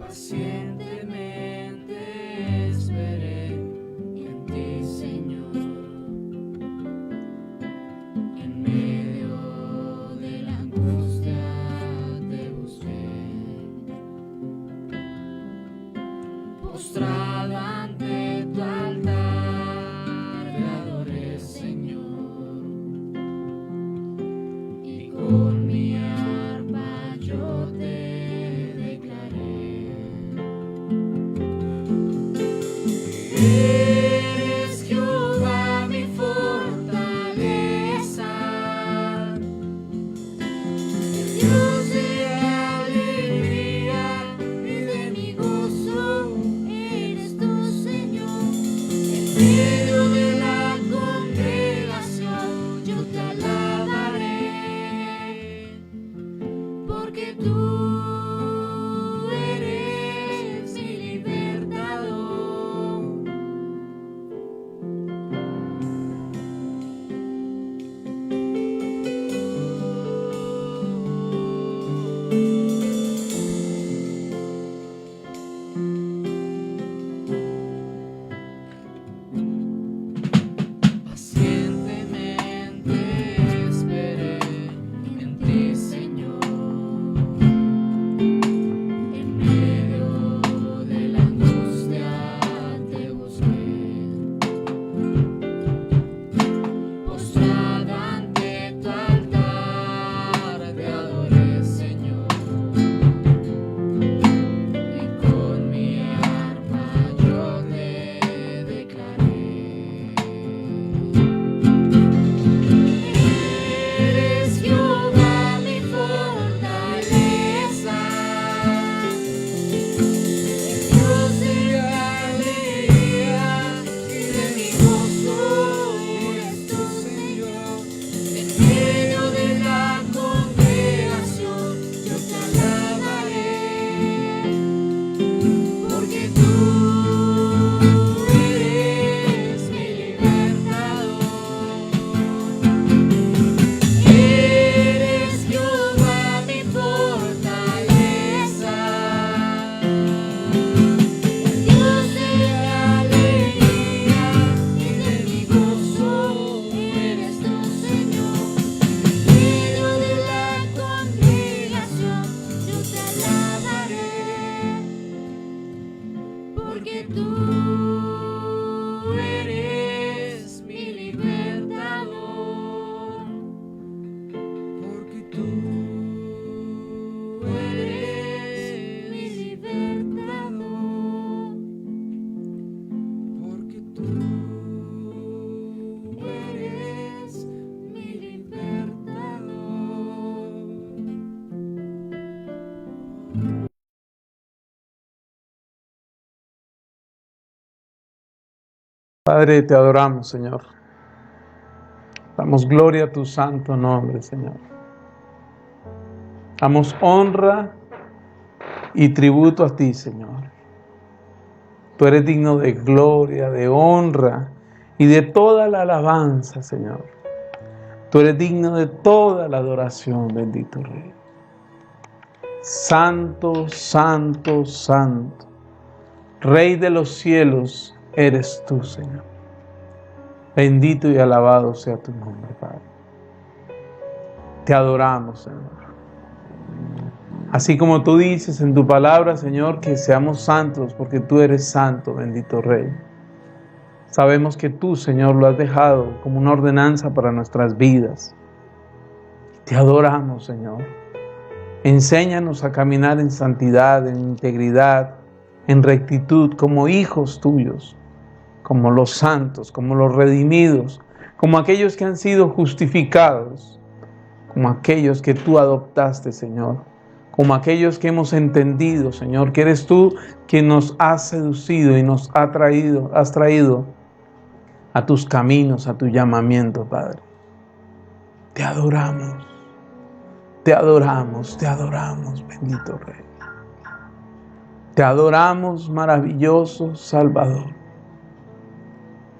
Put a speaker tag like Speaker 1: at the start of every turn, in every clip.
Speaker 1: Pacientemente esperé en ti, Señor. En medio de la angustia te busqué. Postrado ante tu altar te adoré, Señor. Y con mi arpa yo te declaré. Eres Jehová mi fortaleza, Dios de alegría y de mi gozo, eres tú, Señor. En medio de la congregación yo te alabaré, porque tú eres mi libertador. Pacientemente esperé en ti, Señor. En medio de la angustia te busqué. Postrado ante tu altar te adoré, Señor. Y con mi arpa yo te declaré. Eres Jehová mi fortaleza, Dios de alegría y de mi gozo, eres tú, Señor. En medio de la congregación yo te alabaré, porque tú eres mi libertador. Eres Jehová mi fortaleza, Dios de alegría y de mi gozo, eres tú, Señor. En medio de la congregación yo te alabaré, porque tú eres mi libertador. Porque tú eres mi libertador. Porque tú eres mi libertador.
Speaker 2: Padre, te adoramos, Señor. Damos gloria a tu santo nombre, Señor. Damos honra y tributo a ti, Señor. Tú eres digno de gloria, de honra y de toda la alabanza, Señor. Tú eres digno de toda la adoración, bendito Rey. Santo, santo, santo. Rey de los cielos eres tú, Señor. Bendito y alabado sea tu nombre, Padre. Te adoramos, Señor. Así como tú dices en tu palabra, Señor, que seamos santos porque tú eres santo, bendito Rey. Sabemos que tú, Señor, lo has dejado como una ordenanza para nuestras vidas. Te adoramos, Señor. Enséñanos a caminar en santidad, en integridad, en rectitud, como hijos tuyos, como los santos, como los redimidos, como aquellos que han sido justificados, como aquellos que tú adoptaste, Señor, como aquellos que hemos entendido, Señor, que eres tú quien nos has seducido y nos has traído a tus caminos, a tu llamamiento, Padre. Te adoramos, te adoramos, te adoramos, bendito Rey. Te adoramos, maravilloso Salvador.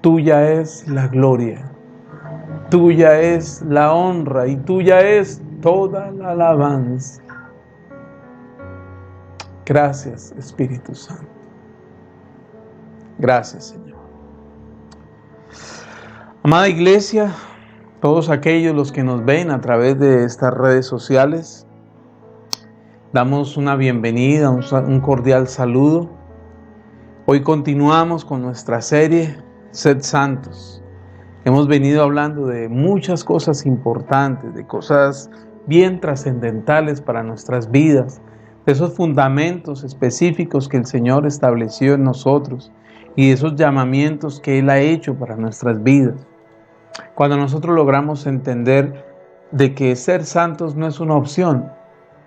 Speaker 2: Tuya es la gloria, tuya es la honra y tuya es toda la alabanza. Gracias, Espíritu Santo. Gracias, Señor. Amada Iglesia, todos aquellos los que nos ven a través de estas redes sociales, damos una bienvenida, un cordial saludo. Hoy continuamos con nuestra serie Sed Santos. Hemos venido hablando de muchas cosas importantes, de cosas bien trascendentales para nuestras vidas, de esos fundamentos específicos que el Señor estableció en nosotros y de esos llamamientos que Él ha hecho para nuestras vidas. Cuando nosotros logramos entender de que ser santos no es una opción,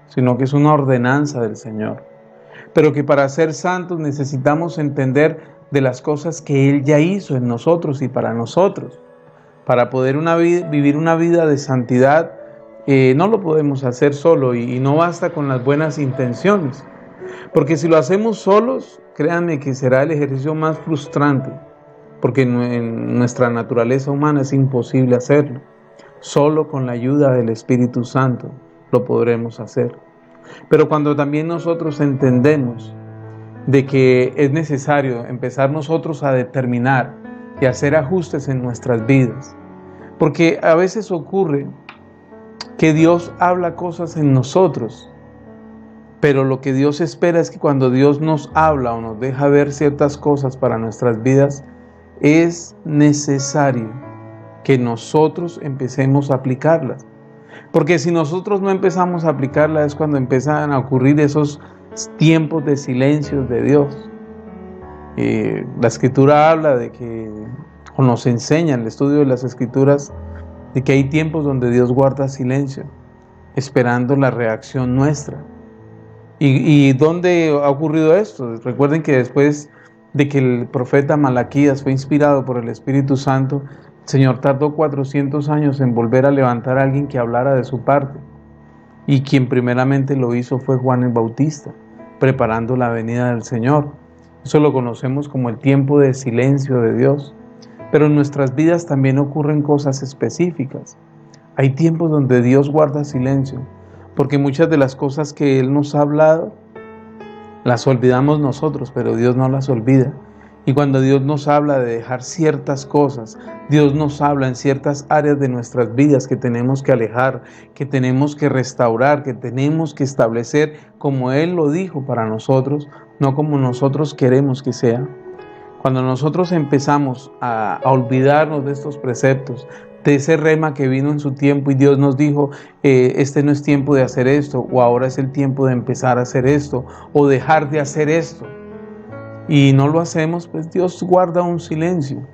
Speaker 2: sino que es una ordenanza del Señor, pero que para ser santos necesitamos entender de las cosas que Él ya hizo en nosotros y para nosotros. Para poder vivir una vida de santidad, no lo podemos hacer solo y no basta con las buenas intenciones, porque si lo hacemos solos, créanme que será el ejercicio más frustrante, porque en nuestra naturaleza humana es imposible hacerlo. Solo con la ayuda del Espíritu Santo lo podremos hacer. Pero cuando también nosotros entendemos de que es necesario empezar nosotros a determinar y hacer ajustes en nuestras vidas, porque a veces ocurre que Dios habla cosas en nosotros, pero lo que Dios espera es que cuando Dios nos habla o nos deja ver ciertas cosas para nuestras vidas, es necesario que nosotros empecemos a aplicarlas. Porque si nosotros no empezamos a aplicarlas es cuando empiezan a ocurrir esos tiempos de silencio de Dios. La Escritura habla de que, o nos enseña el estudio de las Escrituras, de que hay tiempos donde Dios guarda silencio, esperando la reacción nuestra. ¿Y dónde ha ocurrido esto? Recuerden que después de que el profeta Malaquías fue inspirado por el Espíritu Santo, el Señor tardó 400 años en volver a levantar a alguien que hablara de su parte. Y quien primeramente lo hizo fue Juan el Bautista, preparando la venida del Señor. Eso lo conocemos como el tiempo de silencio de Dios. Pero en nuestras vidas también ocurren cosas específicas. Hay tiempos donde Dios guarda silencio, porque muchas de las cosas que Él nos ha hablado, las olvidamos nosotros, pero Dios no las olvida. Y cuando Dios nos habla de dejar ciertas cosas, Dios nos habla en ciertas áreas de nuestras vidas que tenemos que alejar, que tenemos que restaurar, que tenemos que establecer como Él lo dijo para nosotros, no como nosotros queremos que sea. Cuando nosotros empezamos a olvidarnos de estos preceptos, de ese rema que vino en su tiempo y Dios nos dijo, este no es tiempo de hacer esto, o ahora es el tiempo de empezar a hacer esto, o dejar de hacer esto, y no lo hacemos, pues Dios guarda un silencio,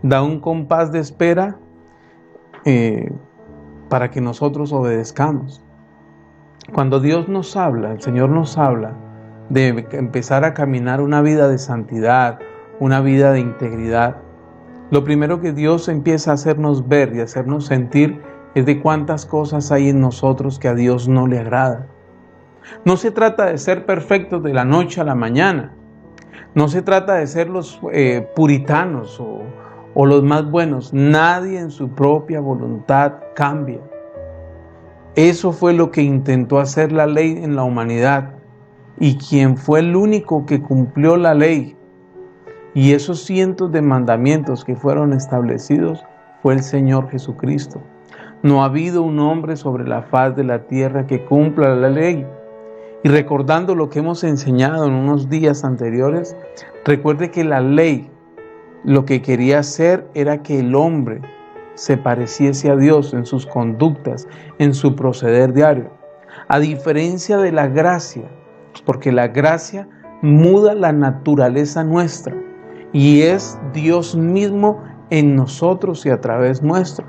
Speaker 2: da un compás de espera para que nosotros obedezcamos. Cuando Dios nos habla, el Señor nos habla de empezar a caminar una vida de santidad, una vida de integridad, lo primero que Dios empieza a hacernos ver y a hacernos sentir es de cuántas cosas hay en nosotros que a Dios no le agrada. No se trata de ser perfectos de la noche a la mañana. No se trata de ser los puritanos o los más buenos. Nadie en su propia voluntad cambia. Eso fue lo que intentó hacer la ley en la humanidad. Y quien fue el único que cumplió la ley y esos cientos de mandamientos que fueron establecidos fue el Señor Jesucristo. No ha habido un hombre sobre la faz de la tierra que cumpla la ley. Y recordando lo que hemos enseñado en unos días anteriores, recuerde que la ley lo que quería hacer era que el hombre se pareciese a Dios en sus conductas, en su proceder diario. A diferencia de la gracia, porque la gracia muda la naturaleza nuestra y es Dios mismo en nosotros y a través nuestro.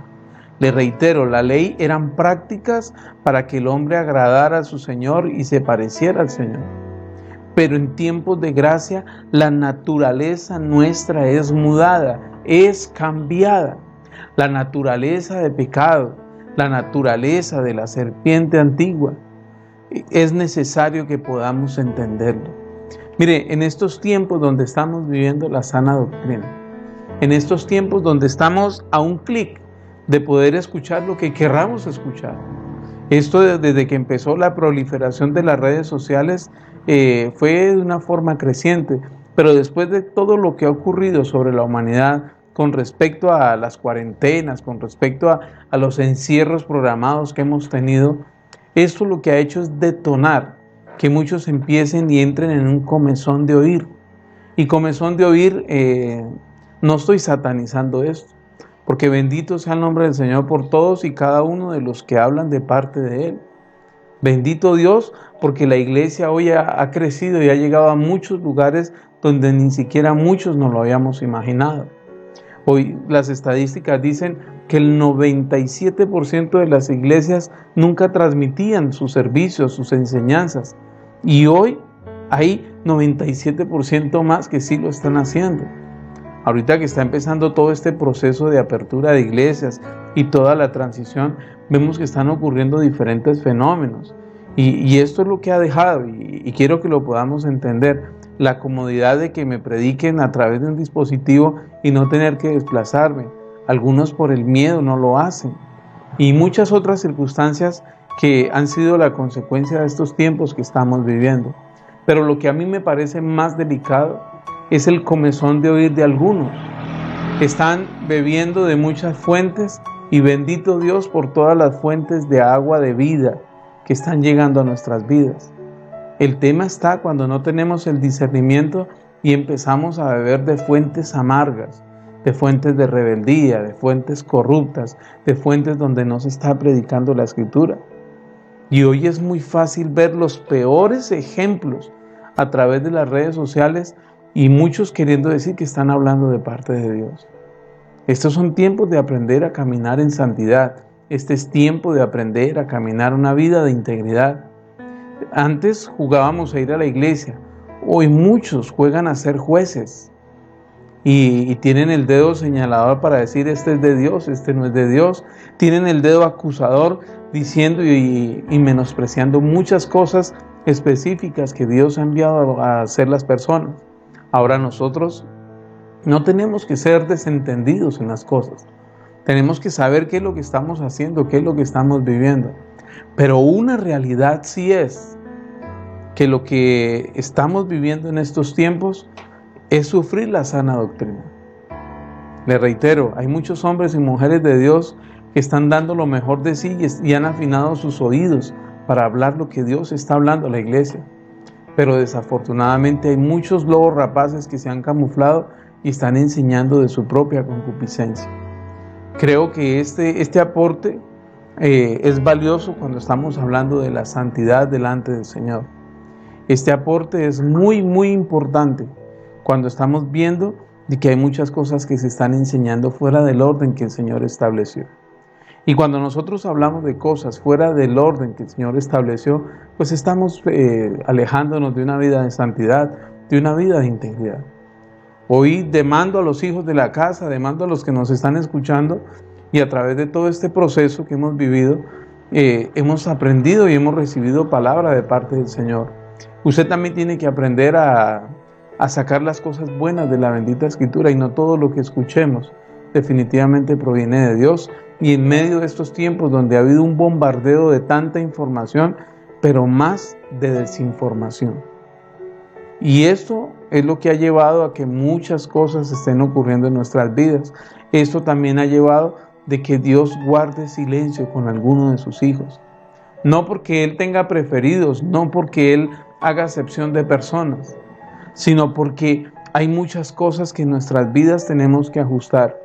Speaker 2: Le reitero, la ley eran prácticas para que el hombre agradara a su Señor y se pareciera al Señor. Pero en tiempos de gracia, la naturaleza nuestra es mudada, es cambiada. La naturaleza de pecado, la naturaleza de la serpiente antigua, es necesario que podamos entenderlo. Mire, en estos tiempos donde estamos viviendo la sana doctrina, en estos tiempos donde estamos a un clic de poder escuchar lo que querramos escuchar. Esto desde que empezó la proliferación de las redes sociales, fue de una forma creciente, pero después de todo lo que ha ocurrido sobre la humanidad con respecto a las cuarentenas, con respecto a los encierros programados que hemos tenido, esto lo que ha hecho es detonar que muchos empiecen y entren en un comezón de oír. Y comezón de oír, no estoy satanizando esto, porque bendito sea el nombre del Señor por todos y cada uno de los que hablan de parte de Él. Bendito Dios, porque la iglesia hoy ha crecido y ha llegado a muchos lugares donde ni siquiera muchos nos lo habíamos imaginado. Hoy las estadísticas dicen que el 97% de las iglesias nunca transmitían sus servicios, sus enseñanzas. Y hoy hay 97% más que sí lo están haciendo. Ahorita que está empezando todo este proceso de apertura de iglesias y toda la transición, vemos que están ocurriendo diferentes fenómenos. Y esto es lo que ha dejado, y quiero que lo podamos entender, la comodidad de que me prediquen a través de un dispositivo y no tener que desplazarme. Algunos por el miedo no lo hacen. Y muchas otras circunstancias que han sido la consecuencia de estos tiempos que estamos viviendo. Pero lo que a mí me parece más delicado es el comezón de oír de algunos. Están bebiendo de muchas fuentes y bendito Dios por todas las fuentes de agua de vida que están llegando a nuestras vidas. El tema está cuando no tenemos el discernimiento y empezamos a beber de fuentes amargas, de fuentes de rebeldía, de fuentes corruptas, de fuentes donde no se está predicando la Escritura. Y hoy es muy fácil ver los peores ejemplos a través de las redes sociales y muchos queriendo decir que están hablando de parte de Dios. Estos son tiempos de aprender a caminar en santidad. Este es tiempo de aprender a caminar una vida de integridad. Antes jugábamos a ir a la iglesia. Hoy muchos juegan a ser jueces y tienen el dedo señalador para decir este es de Dios, este no es de Dios. Tienen el dedo acusador diciendo y menospreciando muchas cosas específicas que Dios ha enviado a hacer las personas. Ahora nosotros no tenemos que ser desentendidos en las cosas. Tenemos que saber qué es lo que estamos haciendo, qué es lo que estamos viviendo. Pero una realidad sí es que lo que estamos viviendo en estos tiempos es sufrir la sana doctrina. Le reitero, hay muchos hombres y mujeres de Dios que están dando lo mejor de sí y han afinado sus oídos para hablar lo que Dios está hablando a la iglesia. Pero desafortunadamente hay muchos lobos rapaces que se han camuflado y están enseñando de su propia concupiscencia. Creo que este aporte es valioso cuando estamos hablando de la santidad delante del Señor. Este aporte es muy, muy importante cuando estamos viendo de que hay muchas cosas que se están enseñando fuera del orden que el Señor estableció. Y cuando nosotros hablamos de cosas fuera del orden que el Señor estableció, pues estamos alejándonos de una vida de santidad, de una vida de integridad. Hoy demando a los hijos de la casa, demando a los que nos están escuchando y a través de todo este proceso que hemos vivido, hemos aprendido y hemos recibido palabra de parte del Señor. Usted también tiene que aprender a sacar las cosas buenas de la bendita Escritura y no todo lo que escuchemos definitivamente proviene de Dios. Y en medio de estos tiempos donde ha habido un bombardeo de tanta información, pero más de desinformación. Y esto es lo que ha llevado a que muchas cosas estén ocurriendo en nuestras vidas. Esto también ha llevado de que Dios guarde silencio con alguno de sus hijos. No porque Él tenga preferidos, no porque Él haga acepción de personas, sino porque hay muchas cosas que en nuestras vidas tenemos que ajustar.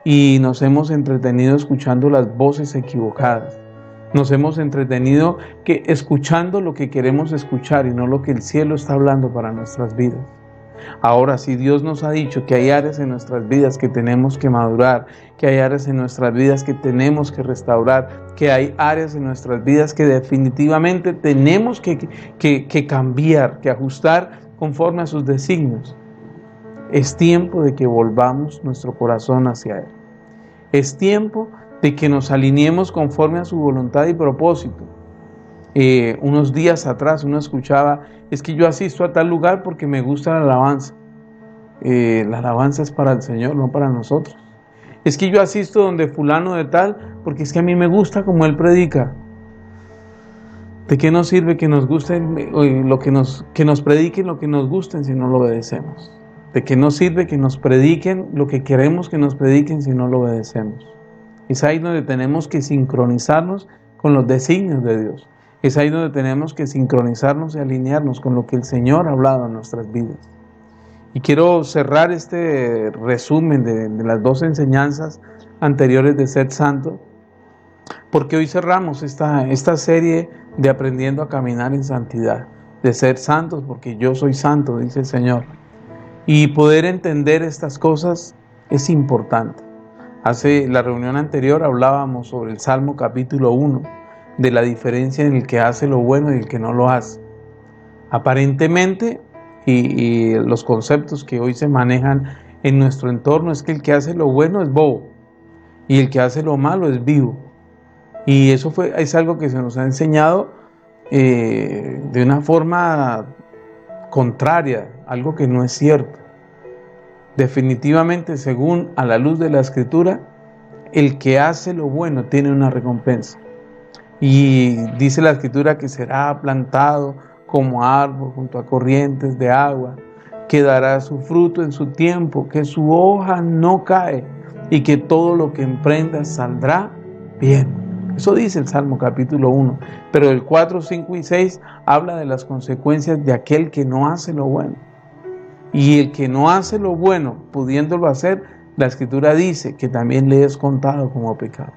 Speaker 2: Y nos hemos entretenido escuchando las voces equivocadas. Nos hemos entretenido escuchando lo que queremos escuchar y no lo que el cielo está hablando para nuestras vidas. Ahora, si Dios nos ha dicho que hay áreas en nuestras vidas que tenemos que madurar, que hay áreas en nuestras vidas que tenemos que restaurar, que hay áreas en nuestras vidas que definitivamente tenemos que cambiar, que ajustar conforme a sus designios, es tiempo de que volvamos nuestro corazón hacia Él. Es tiempo de que nos alineemos conforme a su voluntad y propósito. Unos días atrás uno escuchaba, es que yo asisto a tal lugar porque me gusta la alabanza. La alabanza es para el Señor, no para nosotros. Es que yo asisto donde fulano de tal porque es que a mí me gusta como él predica. ¿De qué nos sirve que nos gusten que nos prediquen lo que nos gusten si no lo obedecemos? ¿De qué nos sirve que nos prediquen lo que queremos que nos prediquen si no lo obedecemos? Es ahí donde tenemos que sincronizarnos con los designios de Dios. Es ahí donde tenemos que sincronizarnos y alinearnos con lo que el Señor ha hablado en nuestras vidas. Y quiero cerrar este resumen de las dos enseñanzas anteriores de Sed Santo, porque hoy cerramos esta serie de aprendiendo a caminar en santidad, de ser santos, porque yo soy santo, dice el Señor. Y poder entender estas cosas es importante. Hace la reunión anterior hablábamos sobre el Salmo capítulo 1, de la diferencia en el que hace lo bueno y el que no lo hace. Aparentemente, y los conceptos que hoy se manejan en nuestro entorno, es que el que hace lo bueno es bobo y el que hace lo malo es vivo. Y eso es algo que se nos ha enseñado de una forma contraria, algo que no es cierto. Definitivamente, según a la luz de la Escritura, el que hace lo bueno tiene una recompensa. Y dice la Escritura que será plantado como árbol junto a corrientes de agua, que dará su fruto en su tiempo, que su hoja no cae y que todo lo que emprenda saldrá bien. Eso dice el Salmo capítulo 1, pero el 4, 5 y 6 habla de las consecuencias de aquel que no hace lo bueno. Y el que no hace lo bueno, pudiéndolo hacer, la Escritura dice que también le es contado como pecado.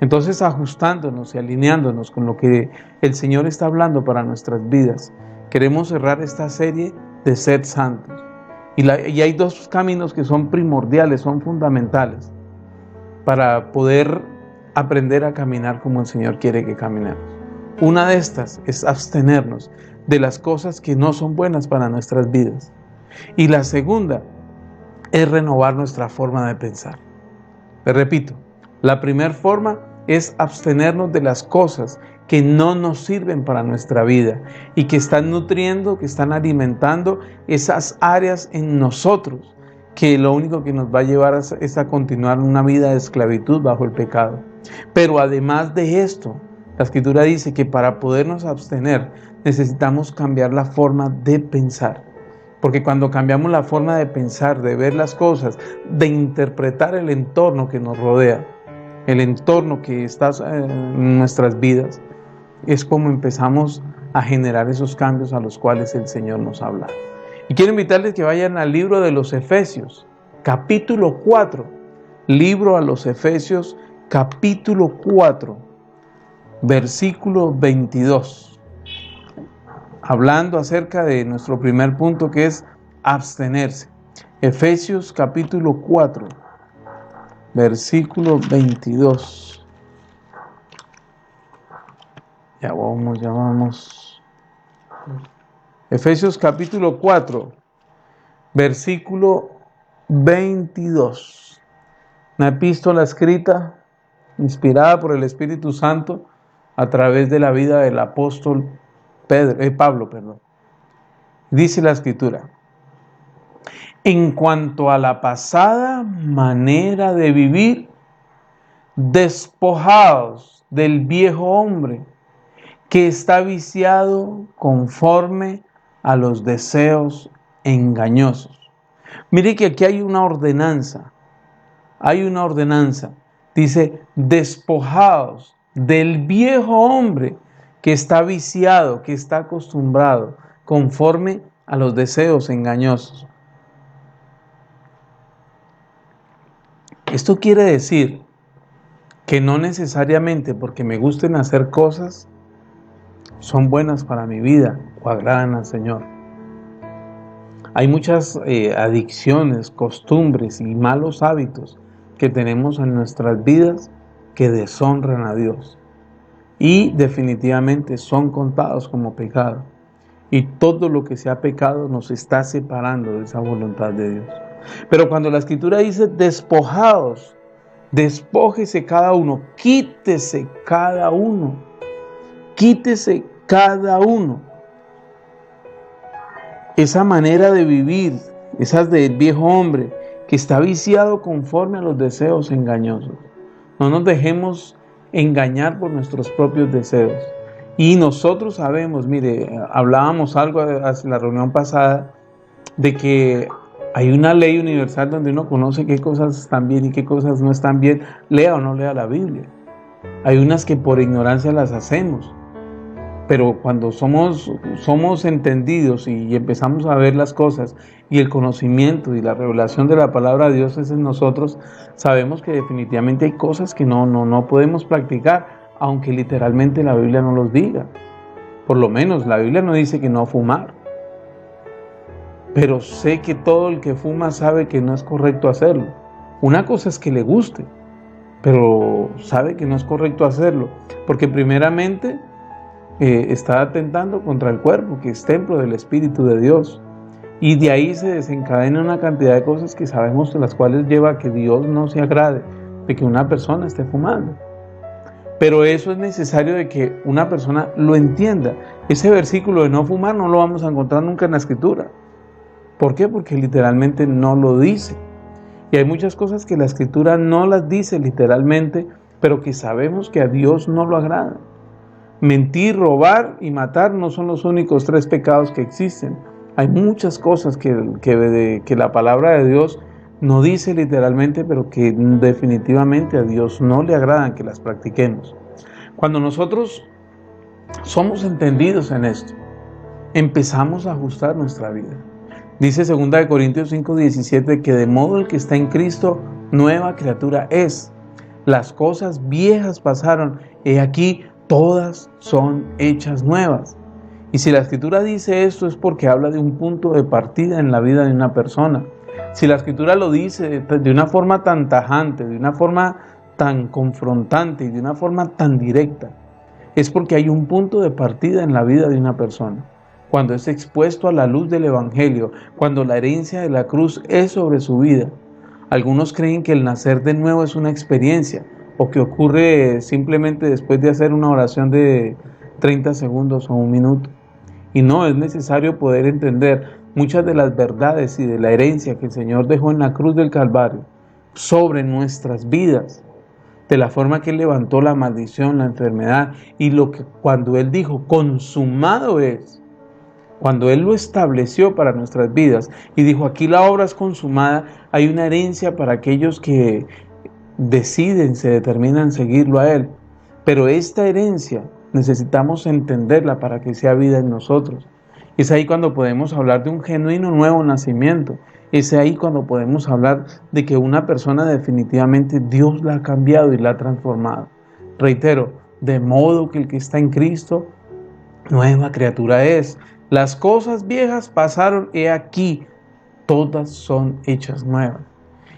Speaker 2: Entonces, ajustándonos y alineándonos con lo que el Señor está hablando para nuestras vidas, queremos cerrar esta serie de Sed Santos. Y hay dos caminos que son primordiales, son fundamentales para poder aprender a caminar como el Señor quiere que caminemos. Una de estas es abstenernos de las cosas que no son buenas para nuestras vidas. Y la segunda es renovar nuestra forma de pensar. Le repito, la primera forma es abstenernos de las cosas que no nos sirven para nuestra vida y que están nutriendo, que están alimentando esas áreas en nosotros que lo único que nos va a llevar es a continuar una vida de esclavitud bajo el pecado. Pero además de esto, la Escritura dice que para podernos abstener necesitamos cambiar la forma de pensar. Porque cuando cambiamos la forma de pensar, de ver las cosas, de interpretar el entorno que nos rodea, el entorno que está en nuestras vidas, es como empezamos a generar esos cambios a los cuales el Señor nos habla. Y quiero invitarles que vayan al libro de los Efesios, capítulo 4. Libro a los Efesios, capítulo 4, versículo 22. Hablando acerca de nuestro primer punto, que es abstenerse. Efesios capítulo 4, versículo 22. Ya vamos. Efesios capítulo 4, versículo 22. Una epístola escrita, inspirada por el Espíritu Santo a través de la vida del apóstol Pablo. Dice la Escritura: en cuanto a la pasada manera de vivir, despojaos del viejo hombre que está viciado conforme a los deseos engañosos. Mire que aquí hay una ordenanza. Dice, despojaos del viejo hombre que está viciado, que está acostumbrado conforme a los deseos engañosos. Esto quiere decir que no necesariamente porque me gusten hacer cosas son buenas para mi vida o agradan al Señor. Hay muchas adicciones, costumbres y malos hábitos que tenemos en nuestras vidas que deshonran a Dios y definitivamente son contados como pecado. Y todo lo que sea pecado nos está separando de esa voluntad de Dios. Pero cuando la Escritura dice despojaos, despójese cada uno, quítese cada uno. Esa manera de vivir, esas del viejo hombre que está viciado conforme a los deseos engañosos. No nos dejemos engañar por nuestros propios deseos. Y nosotros sabemos, mire, hablábamos algo en la reunión pasada, de que hay una ley universal donde uno conoce qué cosas están bien y qué cosas no están bien, lea o no lea la Biblia. Hay unas que por ignorancia las hacemos, pero cuando somos entendidos y empezamos a ver las cosas y el conocimiento y la revelación de la palabra de Dios es en nosotros, sabemos que definitivamente hay cosas que no podemos practicar, aunque literalmente la Biblia no los diga. Por lo menos la Biblia no dice que no fumar, pero sé que todo el que fuma sabe que no es correcto hacerlo. Una cosa es que le guste, pero sabe que no es correcto hacerlo, porque primeramente está atentando contra el cuerpo, que es templo del Espíritu de Dios. Y de ahí se desencadena una cantidad de cosas que sabemos de las cuales lleva a que Dios no se agrade de que una persona esté fumando. Pero eso es necesario de que una persona lo entienda. Ese versículo de no fumar no lo vamos a encontrar nunca en la Escritura. ¿Por qué? Porque literalmente no lo dice. Y hay muchas cosas que la Escritura no las dice literalmente, pero que sabemos que a Dios no lo agrada. Mentir, robar y matar no son los únicos 3 pecados que existen. Hay muchas cosas que la palabra de Dios no dice literalmente, pero que definitivamente a Dios no le agradan que las practiquemos. Cuando nosotros somos entendidos en esto, empezamos a ajustar nuestra vida. Dice 2 Corintios 5:17 que de modo el que está en Cristo, nueva criatura es. Las cosas viejas pasaron, he aquí, todas son hechas nuevas. Y si la Escritura dice esto es porque habla de un punto de partida en la vida de una persona. Si la Escritura lo dice de una forma tan tajante, de una forma tan confrontante y de una forma tan directa, es porque hay un punto de partida en la vida de una persona. Cuando es expuesto a la luz del Evangelio, cuando la herencia de la cruz es sobre su vida. Algunos creen que el nacer de nuevo es una experiencia o que ocurre simplemente después de hacer una oración de 30 segundos o 1 minuto. Y no, es necesario poder entender muchas de las verdades y de la herencia que el Señor dejó en la cruz del Calvario sobre nuestras vidas, de la forma que Él levantó la maldición, la enfermedad, y lo que cuando Él dijo, consumado es, cuando Él lo estableció para nuestras vidas y dijo, aquí la obra es consumada, hay una herencia para aquellos que deciden, se determinan seguirlo a Él. Pero esta herencia necesitamos entenderla para que sea vida en nosotros. Es ahí cuando podemos hablar de un genuino nuevo nacimiento. Es ahí cuando podemos hablar de que una persona definitivamente Dios la ha cambiado y la ha transformado. Reitero, de modo que el que está en Cristo, nueva criatura es. Las cosas viejas pasaron, he aquí, todas son hechas nuevas.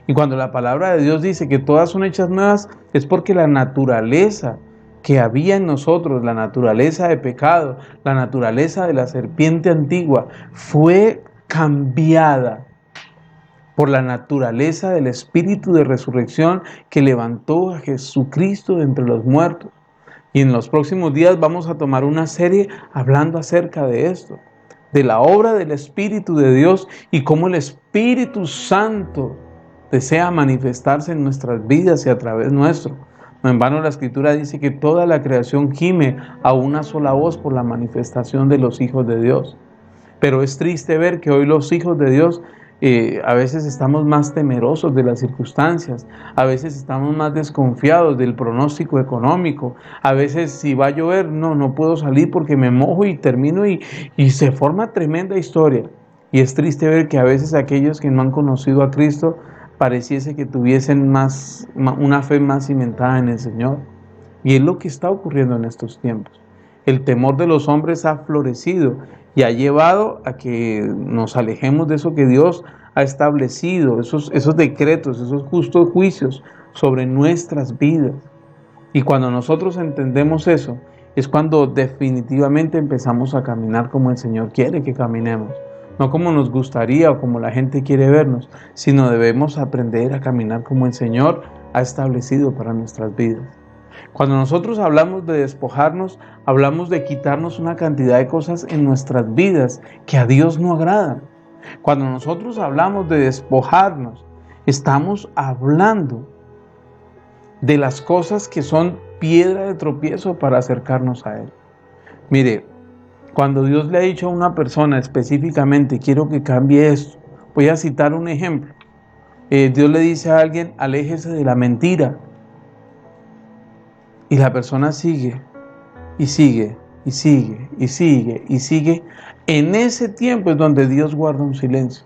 Speaker 2: Y cuando la palabra de Dios dice que todas son hechas nuevas, es porque la naturaleza que había en nosotros, la naturaleza de pecado, la naturaleza de la serpiente antigua, fue cambiada por la naturaleza del Espíritu de resurrección que levantó a Jesucristo de entre los muertos. Y en los próximos días vamos a tomar una serie hablando acerca de esto, de la obra del Espíritu de Dios y cómo el Espíritu Santo desea manifestarse en nuestras vidas y a través nuestro. No en vano la Escritura dice que toda la creación gime a una sola voz por la manifestación de los hijos de Dios. Pero es triste ver que hoy los hijos de Dios a veces estamos más temerosos de las circunstancias, a veces estamos más desconfiados del pronóstico económico, a veces si va a llover, no puedo salir porque me mojo y termino y se forma tremenda historia. Y es triste ver que a veces aquellos que no han conocido a Cristo pareciese que tuviesen una fe más cimentada en el Señor. Y es lo que está ocurriendo en estos tiempos. El temor de los hombres ha florecido y ha llevado a que nos alejemos de eso que Dios ha establecido, esos decretos, esos justos juicios sobre nuestras vidas. Y cuando nosotros entendemos eso, es cuando definitivamente empezamos a caminar como el Señor quiere que caminemos. No como nos gustaría o como la gente quiere vernos, sino debemos aprender a caminar como el Señor ha establecido para nuestras vidas. Cuando nosotros hablamos de despojarnos, hablamos de quitarnos una cantidad de cosas en nuestras vidas que a Dios no agradan. Cuando nosotros hablamos de despojarnos, estamos hablando de las cosas que son piedra de tropiezo para acercarnos a Él. Mire, cuando Dios le ha dicho a una persona específicamente, quiero que cambie esto, voy a citar un ejemplo. Dios le dice a alguien, aléjese de la mentira. Y la persona sigue, y sigue, y sigue, y sigue, y sigue. En ese tiempo es donde Dios guarda un silencio.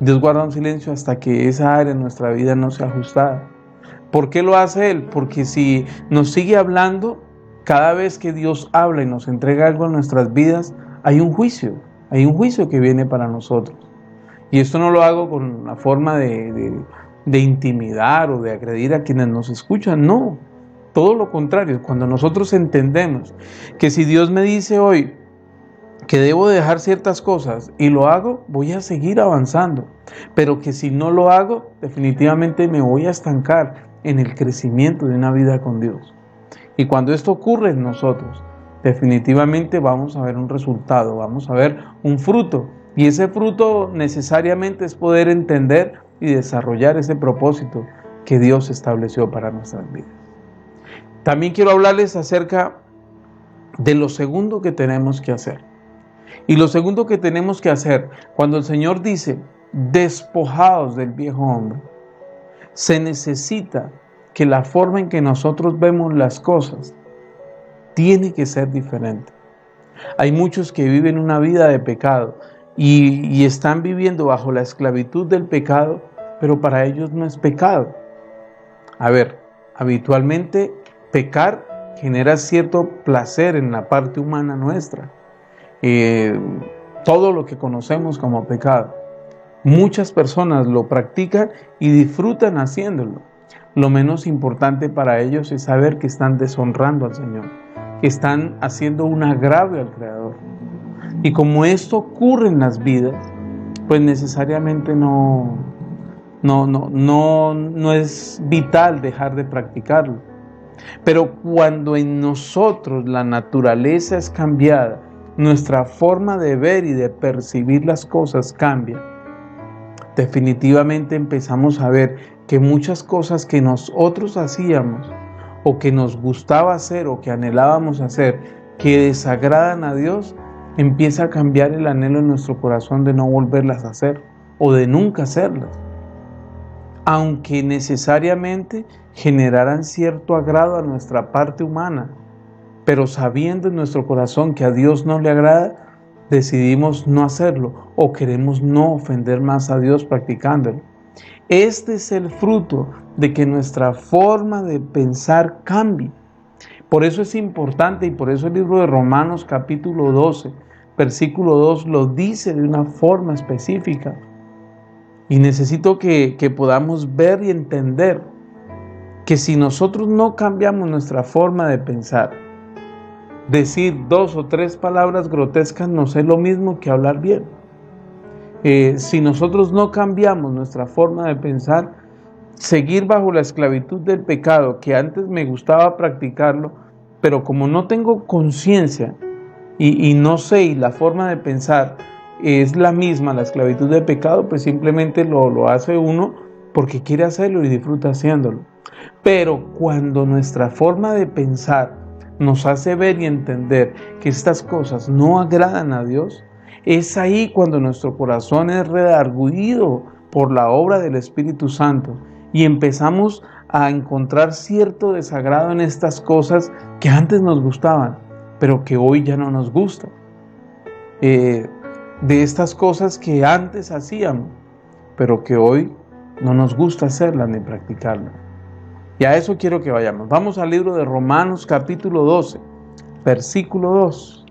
Speaker 2: Dios guarda un silencio hasta que esa área de nuestra vida no sea ajustada. ¿Por qué lo hace Él? Porque si nos sigue hablando, cada vez que Dios habla y nos entrega algo en nuestras vidas, hay un juicio que viene para nosotros. Y esto no lo hago con la forma de intimidar o de agredir a quienes nos escuchan, no. Todo lo contrario, cuando nosotros entendemos que si Dios me dice hoy que debo dejar ciertas cosas y lo hago, voy a seguir avanzando. Pero que si no lo hago, definitivamente me voy a estancar en el crecimiento de una vida con Dios. Y cuando esto ocurre en nosotros, definitivamente vamos a ver un resultado, vamos a ver un fruto. Y ese fruto necesariamente es poder entender y desarrollar ese propósito que Dios estableció para nuestras vidas. También quiero hablarles acerca de lo segundo que tenemos que hacer. Y lo segundo que tenemos que hacer, cuando el Señor dice, despojados del viejo hombre, se necesita que la forma en que nosotros vemos las cosas tiene que ser diferente. Hay muchos que viven una vida de pecado y están viviendo bajo la esclavitud del pecado, pero para ellos no es pecado. A ver, habitualmente pecar genera cierto placer en la parte humana nuestra. Todo lo que conocemos como pecado. Muchas personas lo practican y disfrutan haciéndolo. Lo menos importante para ellos es saber que están deshonrando al Señor, que están haciendo un agravio al Creador. Y como esto ocurre en las vidas, pues necesariamente no es vital dejar de practicarlo. Pero cuando en nosotros la naturaleza es cambiada, nuestra forma de ver y de percibir las cosas cambia, definitivamente empezamos a ver que muchas cosas que nosotros hacíamos o que nos gustaba hacer o que anhelábamos hacer que desagradan a Dios, empieza a cambiar el anhelo en nuestro corazón de no volverlas a hacer o de nunca hacerlas, aunque necesariamente generaran cierto agrado a nuestra parte humana, pero sabiendo en nuestro corazón que a Dios no le agrada, decidimos no hacerlo o queremos no ofender más a Dios practicándolo. Este es el fruto de que nuestra forma de pensar cambie. Por eso es importante y por eso el libro de Romanos capítulo 12, versículo 2 lo dice de una forma específica. Y necesito que podamos ver y entender que si nosotros no cambiamos nuestra forma de pensar, decir 2 o 3 palabras grotescas no es lo mismo que hablar bien. Si nosotros no cambiamos nuestra forma de pensar, seguir bajo la esclavitud del pecado, que antes me gustaba practicarlo, pero como no tengo conciencia y no sé, y la forma de pensar es la misma, la esclavitud del pecado, pues simplemente lo hace uno porque quiere hacerlo y disfruta haciéndolo. Pero cuando nuestra forma de pensar nos hace ver y entender que estas cosas no agradan a Dios, es ahí cuando nuestro corazón es redarguido por la obra del Espíritu Santo y empezamos a encontrar cierto desagrado en estas cosas que antes nos gustaban, pero que hoy ya no nos gustan. De estas cosas que antes hacíamos, pero que hoy no nos gusta hacerlas ni practicarlas. Y a eso quiero que vayamos. Vamos al libro de Romanos capítulo 12, versículo 2.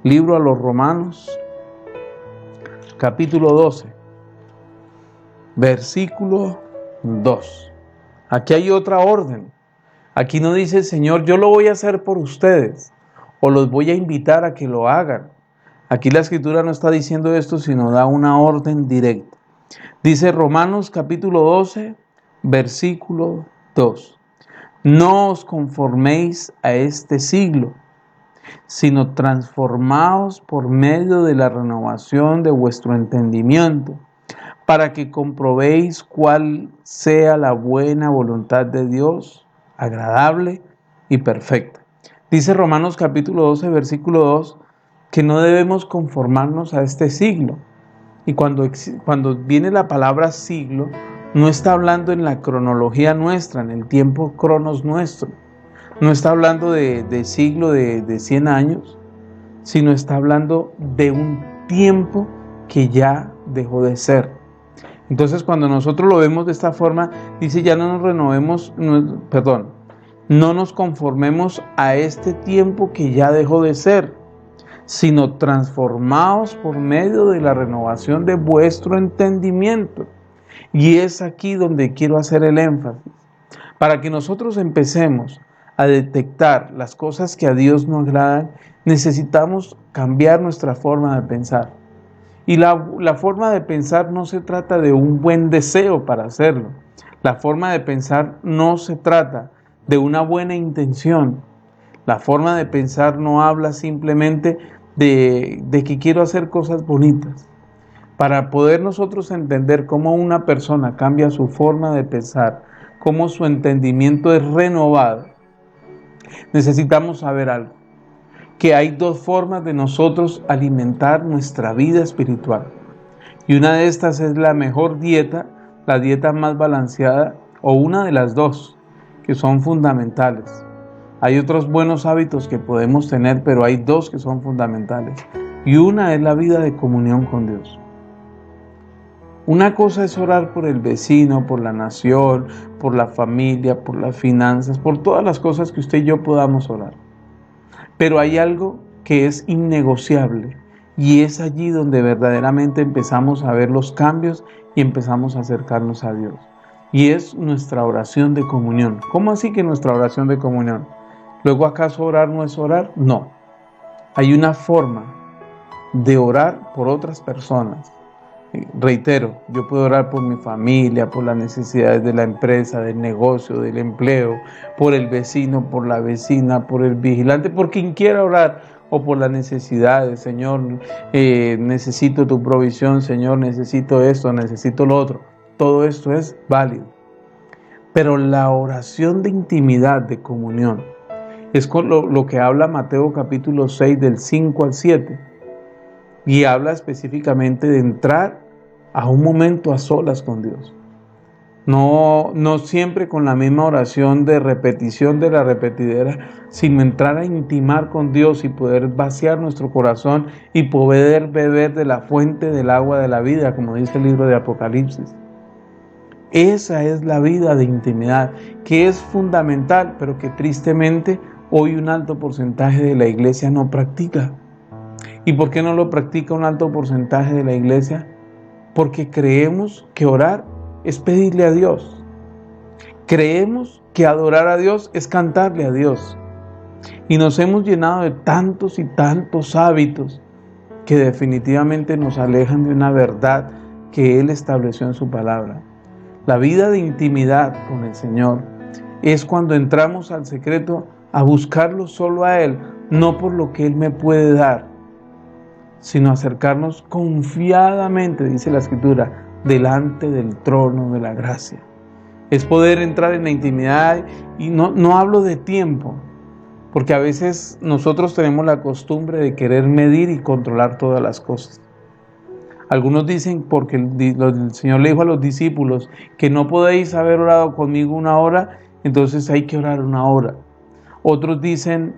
Speaker 2: Libro a los Romanos, capítulo 12, versículo 2. Aquí hay otra orden. Aquí no dice el Señor, yo lo voy a hacer por ustedes, o los voy a invitar a que lo hagan. Aquí la Escritura no está diciendo esto, sino da una orden directa. Dice Romanos capítulo 12, versículo 2. No os conforméis a este siglo, sino transformaos por medio de la renovación de vuestro entendimiento, para que comprobéis cuál sea la buena voluntad de Dios, agradable y perfecta. Dice Romanos capítulo 12, versículo 2, que no debemos conformarnos a este siglo. Y cuando viene la palabra siglo, no está hablando en la cronología nuestra, en el tiempo cronos nuestro. No está hablando de siglo de 100 años, sino está hablando de un tiempo que ya dejó de ser. Entonces, cuando nosotros lo vemos de esta forma, dice, ya no nos renovemos, no nos conformemos a este tiempo que ya dejó de ser, sino transformaos por medio de la renovación de vuestro entendimiento. Y es aquí donde quiero hacer el énfasis. Para que nosotros empecemos a detectar las cosas que a Dios no agradan, necesitamos cambiar nuestra forma de pensar. Y la forma de pensar no se trata de un buen deseo para hacerlo. La forma de pensar no se trata de una buena intención. La forma de pensar no habla simplemente de que quiero hacer cosas bonitas. Para poder nosotros entender cómo una persona cambia su forma de pensar, cómo su entendimiento es renovado, necesitamos saber algo, que hay dos formas de nosotros alimentar nuestra vida espiritual. Y una de estas es la mejor dieta, la dieta más balanceada, o una de las dos, que son fundamentales. Hay otros buenos hábitos que podemos tener, pero hay dos que son fundamentales. Y una es la vida de comunión con Dios. Una cosa es orar por el vecino, por la nación, por la familia, por las finanzas, por todas las cosas que usted y yo podamos orar. Pero hay algo que es innegociable y es allí donde verdaderamente empezamos a ver los cambios y empezamos a acercarnos a Dios. Y es nuestra oración de comunión. ¿Cómo así que nuestra oración de comunión? ¿Luego acaso orar no es orar? No. Hay una forma de orar por otras personas. Reitero, yo puedo orar por mi familia, por las necesidades de la empresa, del negocio, del empleo, por el vecino, por la vecina, por el vigilante, por quien quiera orar, o por las necesidades. Señor, necesito tu provisión, Señor, necesito esto, necesito lo otro. Todo esto es válido. Pero la oración de intimidad, de comunión, es con lo que habla Mateo capítulo 6 del 5 al 7. Y habla específicamente de entrar a un momento a solas con Dios. No siempre con la misma oración de repetición de la repetidera, sino entrar a intimar con Dios y poder vaciar nuestro corazón y poder beber de la fuente del agua de la vida, como dice el libro de Apocalipsis. Esa es la vida de intimidad, que es fundamental, pero que tristemente hoy un alto porcentaje de la iglesia no practica. ¿Y por qué no lo practica un alto porcentaje de la iglesia? Porque creemos que orar es pedirle a Dios. Creemos que adorar a Dios es cantarle a Dios. Y nos hemos llenado de tantos y tantos hábitos que definitivamente nos alejan de una verdad que Él estableció en su palabra. La vida de intimidad con el Señor es cuando entramos al secreto a buscarlo solo a Él, no por lo que Él me puede dar, sino acercarnos confiadamente, dice la Escritura, delante del trono de la gracia. Es poder entrar en la intimidad y no hablo de tiempo, porque a veces nosotros tenemos la costumbre de querer medir y controlar todas las cosas. Algunos dicen, porque el Señor le dijo a los discípulos que no podéis haber orado conmigo 1 hora, entonces hay que orar 1 hora. Otros dicen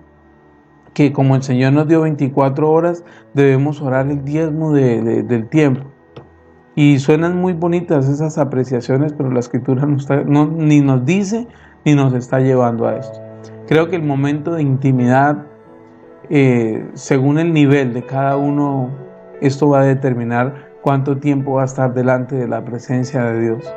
Speaker 2: que como el Señor nos dio 24 horas, debemos orar el diezmo del tiempo. Y suenan muy bonitas esas apreciaciones, pero la Escritura ni nos dice ni nos está llevando a esto. Creo que el momento de intimidad, según el nivel de cada uno, esto va a determinar cuánto tiempo va a estar delante de la presencia de Dios.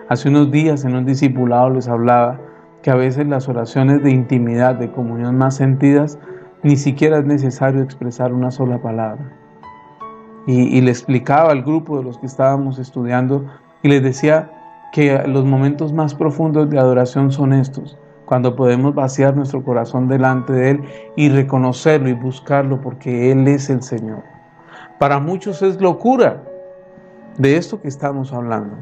Speaker 2: Hace unos días en un discipulado les hablaba que a veces las oraciones de intimidad, de comunión más sentidas, ni siquiera es necesario expresar una sola palabra. Y le explicaba al grupo de los que estábamos estudiando y les decía que los momentos más profundos de adoración son estos, cuando podemos vaciar nuestro corazón delante de Él y reconocerlo y buscarlo porque Él es el Señor. Para muchos es locura de esto que estamos hablando,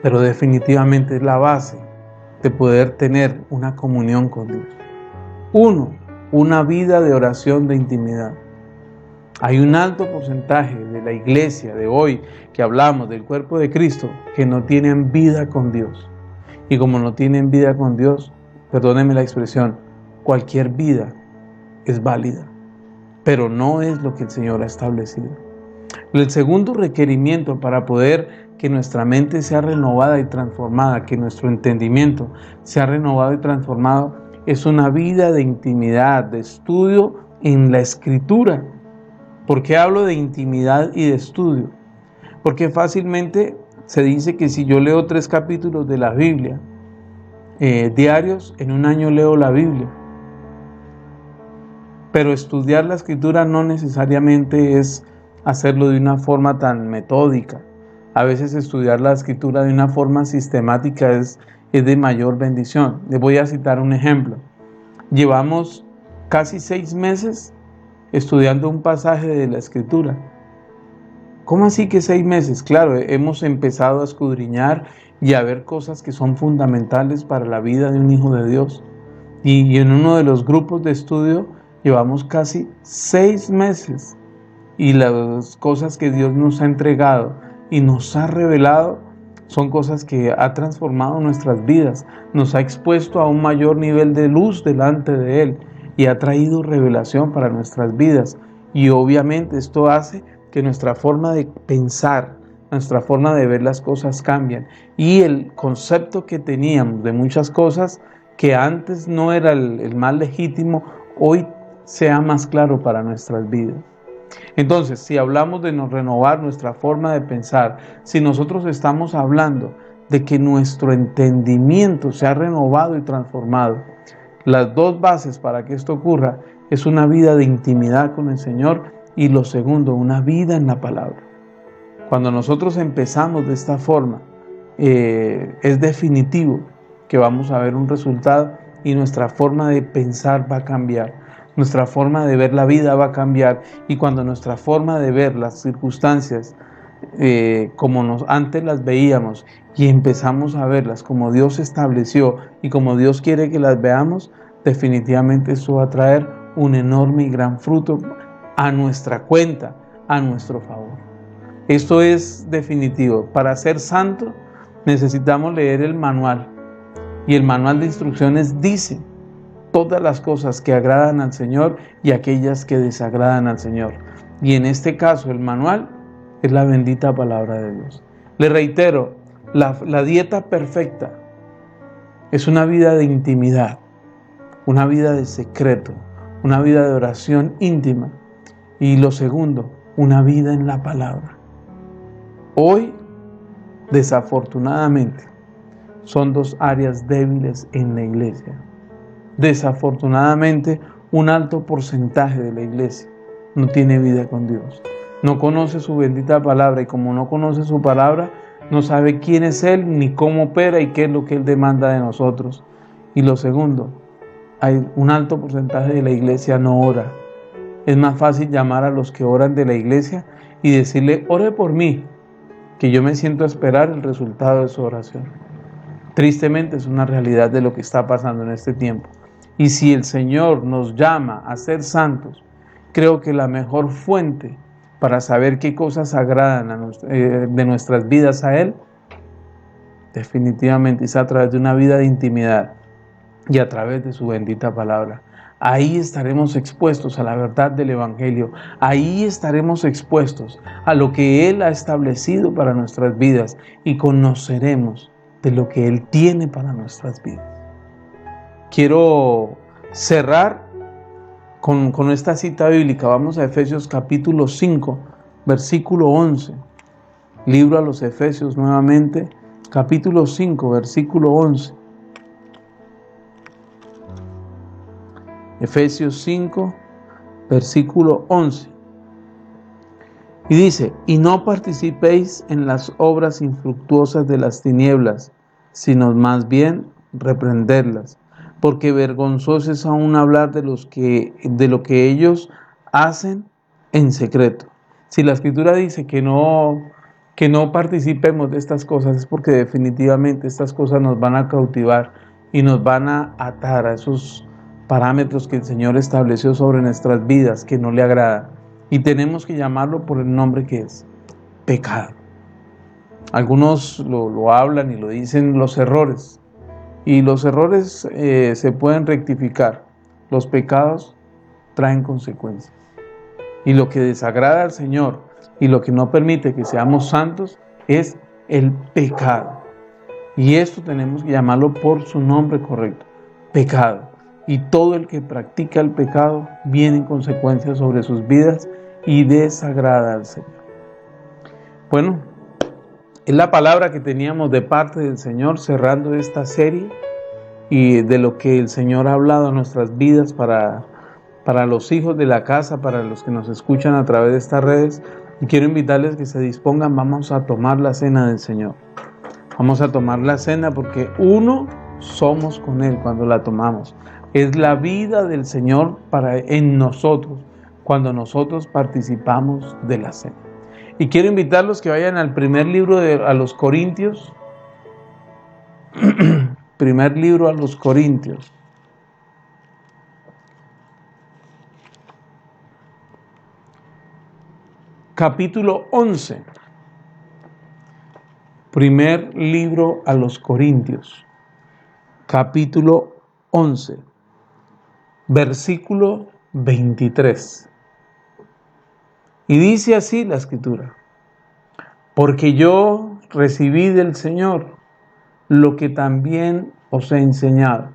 Speaker 2: pero definitivamente es la base de poder tener una comunión con Dios. 1, una vida de oración de intimidad. Hay un alto porcentaje de la iglesia de hoy que hablamos del cuerpo de Cristo que no tienen vida con Dios. Y como no tienen vida con Dios, perdónenme la expresión, cualquier vida es válida, pero no es lo que el Señor ha establecido. El segundo requerimiento para poder que nuestra mente sea renovada y transformada, que nuestro entendimiento sea renovado y transformado, es una vida de intimidad, de estudio en la Escritura. ¿Por qué hablo de intimidad y de estudio? Porque fácilmente se dice que si yo leo 3 capítulos de la Biblia diarios, en un año leo la Biblia. Pero estudiar la Escritura no necesariamente es hacerlo de una forma tan metódica. A veces estudiar la Escritura de una forma sistemática es de mayor bendición. Les voy a citar un ejemplo. Llevamos casi 6 meses estudiando un pasaje de la Escritura. ¿Cómo así que 6 meses? Claro, hemos empezado a escudriñar y a ver cosas que son fundamentales para la vida de un hijo de Dios. Y en uno de los grupos de estudio llevamos casi 6 meses. Y las cosas que Dios nos ha entregado y nos ha revelado son cosas que ha transformado nuestras vidas, nos ha expuesto a un mayor nivel de luz delante de Él y ha traído revelación para nuestras vidas. Y obviamente esto hace que nuestra forma de pensar, nuestra forma de ver las cosas cambian. Y el concepto que teníamos de muchas cosas que antes no era el más legítimo, hoy sea más claro para nuestras vidas. Entonces, si hablamos de renovar nuestra forma de pensar, si nosotros estamos hablando de que nuestro entendimiento se ha renovado y transformado, las dos bases para que esto ocurra es una vida de intimidad con el Señor y lo segundo, una vida en la palabra. Cuando nosotros empezamos de esta forma, es definitivo que vamos a ver un resultado y nuestra forma de pensar va a cambiar. Nuestra forma de ver la vida va a cambiar y cuando nuestra forma de ver las circunstancias como antes las veíamos y empezamos a verlas como Dios estableció y como Dios quiere que las veamos, definitivamente eso va a traer un enorme y gran fruto a nuestra cuenta, a nuestro favor. Esto es definitivo. Para ser santo necesitamos leer el manual y el manual de instrucciones dice todas las cosas que agradan al Señor y aquellas que desagradan al Señor. Y en este caso el manual es la bendita palabra de Dios. Le reitero, la dieta perfecta es una vida de intimidad, una vida de secreto, una vida de oración íntima. Y lo segundo, una vida en la palabra. Hoy, desafortunadamente, son 2 áreas débiles en la iglesia. Desafortunadamente, un alto porcentaje de la iglesia no tiene vida con Dios. No conoce su bendita palabra y como no conoce su palabra, no sabe quién es Él, ni cómo opera y qué es lo que Él demanda de nosotros. Y lo segundo, hay un alto porcentaje de la iglesia no ora. Es más fácil llamar a los que oran de la iglesia y decirle, ore por mí, que yo me siento a esperar el resultado de su oración. Tristemente es una realidad de lo que está pasando en este tiempo. Y si el Señor nos llama a ser santos, creo que la mejor fuente para saber qué cosas agradan de nuestras vidas a Él, definitivamente es a través de una vida de intimidad y a través de su bendita palabra. Ahí estaremos expuestos a la verdad del Evangelio. Ahí estaremos expuestos a lo que Él ha establecido para nuestras vidas y conoceremos de lo que Él tiene para nuestras vidas. Quiero cerrar con esta cita bíblica. Vamos a Efesios capítulo 5, versículo 11. Libro a los Efesios nuevamente, capítulo 5, versículo 11. Efesios 5, versículo 11. Y dice, y no participéis en las obras infructuosas de las tinieblas, sino más bien reprenderlas, porque vergonzoso es aún hablar de lo que ellos hacen en secreto. Si la Escritura dice que no participemos de estas cosas, es porque definitivamente estas cosas nos van a cautivar y nos van a atar a esos parámetros que el Señor estableció sobre nuestras vidas que no le agrada. Y tenemos que llamarlo por el nombre que es: pecado. Algunos lo hablan y lo dicen los errores. Y los errores se pueden rectificar. Los pecados traen consecuencias. Y lo que desagrada al Señor y lo que no permite que seamos santos es el pecado. Y esto tenemos que llamarlo por su nombre correcto: pecado. Y todo el que practica el pecado viene en consecuencias sobre sus vidas y desagrada al Señor. Bueno, es la palabra que teníamos de parte del Señor cerrando esta serie y de lo que el Señor ha hablado en nuestras vidas para los hijos de la casa, para los que nos escuchan a través de estas redes. Y quiero invitarles que se dispongan, vamos a tomar la cena del Señor. Vamos a tomar la cena porque uno somos con Él cuando la tomamos. Es la vida del Señor en nosotros cuando nosotros participamos de la cena. Y quiero invitarlos que vayan al primer libro a los Corintios. Primer libro a los Corintios. Capítulo 11. Primer libro a los Corintios. Capítulo 11. Versículo 23. Y dice así la Escritura: porque yo recibí del Señor lo que también os he enseñado,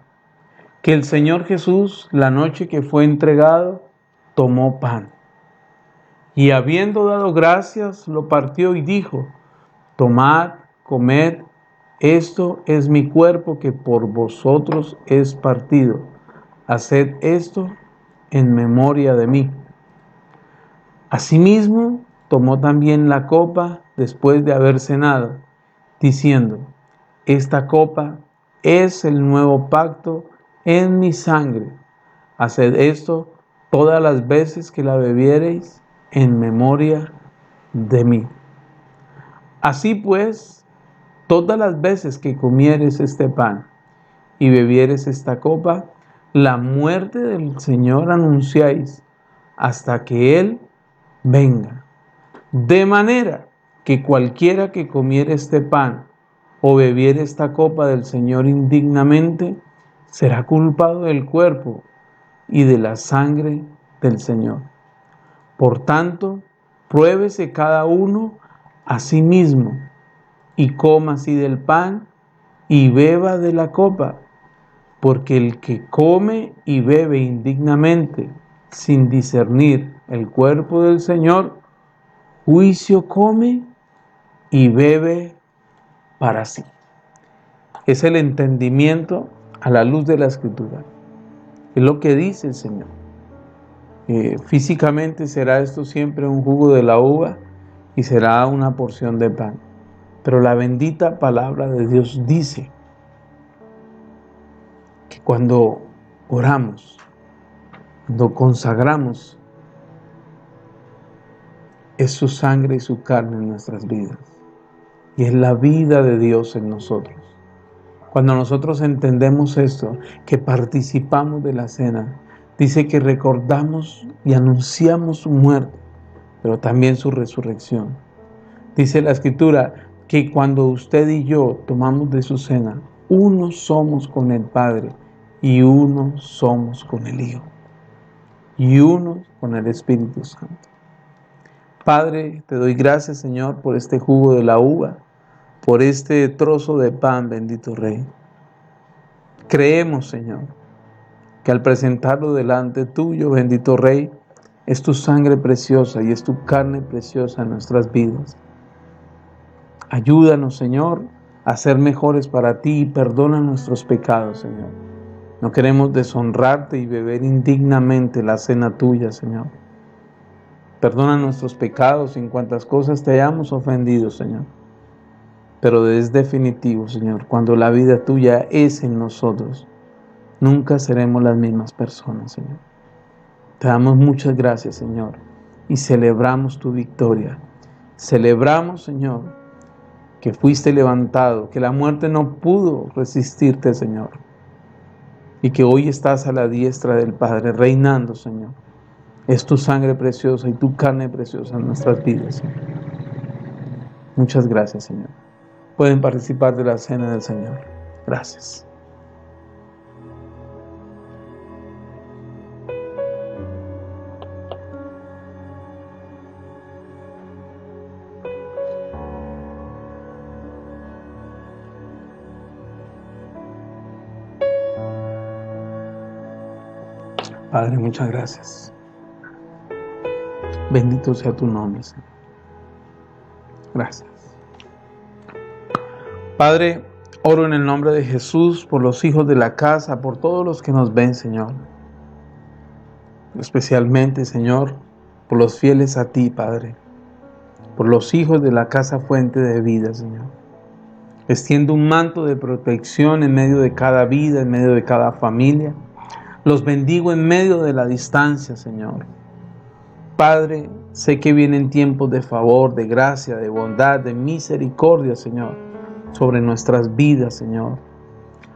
Speaker 2: que el Señor Jesús, la noche que fue entregado, tomó pan, y habiendo dado gracias, lo partió y dijo: tomad, comed, esto es mi cuerpo que por vosotros es partido. Haced esto en memoria de mí. Asimismo, tomó también la copa después de haber cenado, diciendo: esta copa es el nuevo pacto en mi sangre. Haced esto todas las veces que la bebiereis en memoria de mí. Así pues, todas las veces que comieres este pan y bebieres esta copa, la muerte del Señor anunciáis hasta que Él venga. De manera que cualquiera que comiere este pan o bebiere esta copa del Señor indignamente, será culpado del cuerpo y de la sangre del Señor. Por tanto, pruébese cada uno a sí mismo, y coma así del pan y beba de la copa, porque el que come y bebe indignamente, sin discernir el cuerpo del Señor, juicio come y bebe para sí. Es el entendimiento a la luz de la Escritura. Es lo que dice el Señor. Físicamente será esto siempre un jugo de la uva y será una porción de pan. Pero la bendita palabra de Dios dice que cuando oramos, cuando consagramos, es su sangre y su carne en nuestras vidas. Y es la vida de Dios en nosotros. Cuando nosotros entendemos esto, que participamos de la cena, dice que recordamos y anunciamos su muerte, pero también su resurrección. Dice la Escritura que cuando usted y yo tomamos de su cena, uno somos con el Padre y uno somos con el Hijo y uno con el Espíritu Santo. Padre, te doy gracias, Señor, por este jugo de la uva, por este trozo de pan, bendito Rey. Creemos, Señor, que al presentarlo delante tuyo, bendito Rey, es tu sangre preciosa y es tu carne preciosa en nuestras vidas. Ayúdanos, Señor, a ser mejores para ti y perdona nuestros pecados, Señor. No queremos deshonrarte y beber indignamente la cena tuya, Señor. Perdona nuestros pecados en cuantas cosas te hayamos ofendido, Señor. Pero es definitivo, Señor, cuando la vida tuya es en nosotros, nunca seremos las mismas personas, Señor. Te damos muchas gracias, Señor, y celebramos tu victoria. Celebramos, Señor, que fuiste levantado, que la muerte no pudo resistirte, Señor. y que hoy estás a la diestra del Padre, reinando, Señor. Es tu sangre preciosa y tu carne preciosa en nuestras vidas, Señor. Muchas gracias, Señor. Pueden participar de la cena del Señor. Gracias. Padre, muchas gracias. Bendito sea tu nombre, Señor. Gracias. Padre, oro en el nombre de Jesús por los hijos de la casa, por todos los que nos ven, Señor. Especialmente, Señor, por los fieles a ti, Padre. Por los hijos de la casa Fuente de Vida, Señor. Extiendo un manto de protección en medio de cada vida, en medio de cada familia. Los bendigo en medio de la distancia, Señor. Padre, sé que vienen tiempos de favor, de gracia, de bondad, de misericordia, Señor, sobre nuestras vidas, Señor.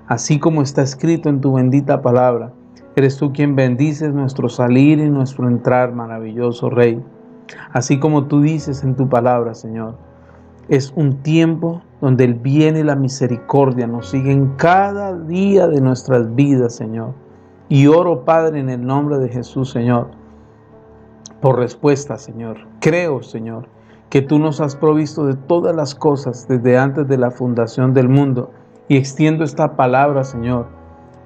Speaker 2: Así como está escrito en tu bendita palabra, eres tú quien bendices nuestro salir y nuestro entrar, maravilloso Rey. Así como tú dices en tu palabra, Señor, es un tiempo donde el bien y la misericordia nos siguen cada día de nuestras vidas, Señor. Y oro, Padre, en el nombre de Jesús, Señor, por respuesta, Señor. Creo, Señor, que tú nos has provisto de todas las cosas desde antes de la fundación del mundo. Y extiendo esta palabra, Señor,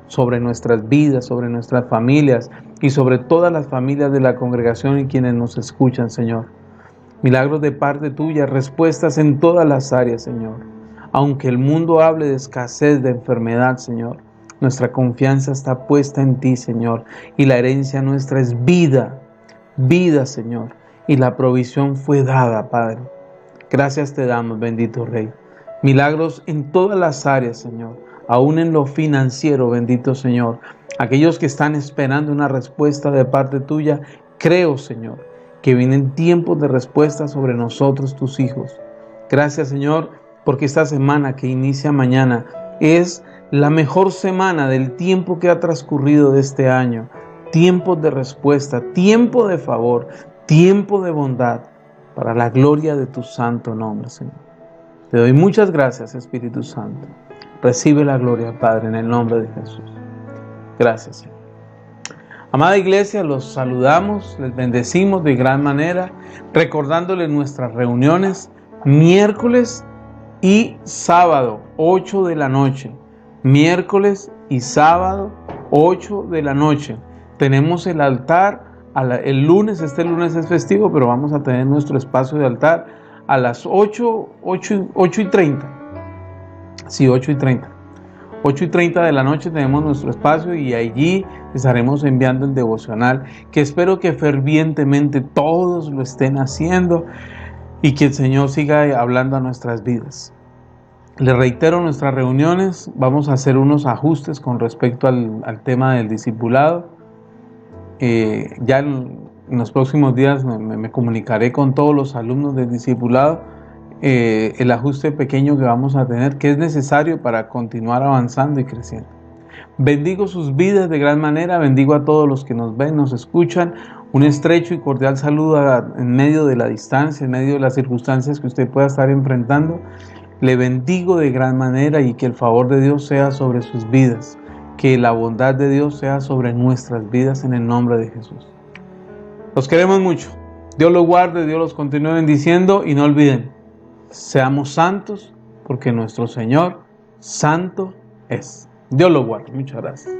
Speaker 2: sobre nuestras vidas, sobre nuestras familias y sobre todas las familias de la congregación y quienes nos escuchan, Señor. Milagros de parte tuya, respuestas en todas las áreas, Señor. Aunque el mundo hable de escasez, de enfermedad, Señor, nuestra confianza está puesta en ti, Señor, y la herencia nuestra es vida, vida, Señor, y la provisión fue dada, Padre. Gracias te damos, bendito Rey. Milagros en todas las áreas, Señor, aún en lo financiero, bendito Señor. Aquellos que están esperando una respuesta de parte tuya, creo, Señor, que vienen tiempos de respuesta sobre nosotros, tus hijos. Gracias, Señor, porque esta semana que inicia mañana es la mejor semana del tiempo que ha transcurrido de este año. Tiempos de respuesta, tiempo de favor, tiempo de bondad, para la gloria de tu santo nombre, Señor. Te doy muchas gracias, Espíritu Santo. Recibe la gloria, Padre, en el nombre de Jesús. Gracias, Señor. Amada iglesia, los saludamos, les bendecimos de gran manera, recordándoles nuestras reuniones miércoles y sábado, 8 de la noche. Miércoles y sábado, 8 de la noche. Tenemos el altar, el lunes, este lunes es festivo, pero vamos a tener nuestro espacio de altar a las 8:30. Sí, 8:30. 8:30 de la noche tenemos nuestro espacio y allí estaremos enviando el devocional, que espero que fervientemente todos lo estén haciendo y que el Señor siga hablando a nuestras vidas. Les reitero nuestras reuniones, vamos a hacer unos ajustes con respecto al tema del discipulado. Ya en los próximos días me comunicaré con todos los alumnos del discipulado el ajuste pequeño que vamos a tener, que es necesario para continuar avanzando y creciendo. Bendigo sus vidas de gran manera, bendigo a todos los que nos ven, nos escuchan. Un estrecho y cordial saludo en medio de la distancia, en medio de las circunstancias que usted pueda estar enfrentando. Le bendigo de gran manera y que el favor de Dios sea sobre sus vidas, que la bondad de Dios sea sobre nuestras vidas en el nombre de Jesús. Los queremos mucho. Dios los guarde, Dios los continúe bendiciendo y no olviden, seamos santos porque nuestro Señor santo es. Dios los guarde. Muchas gracias.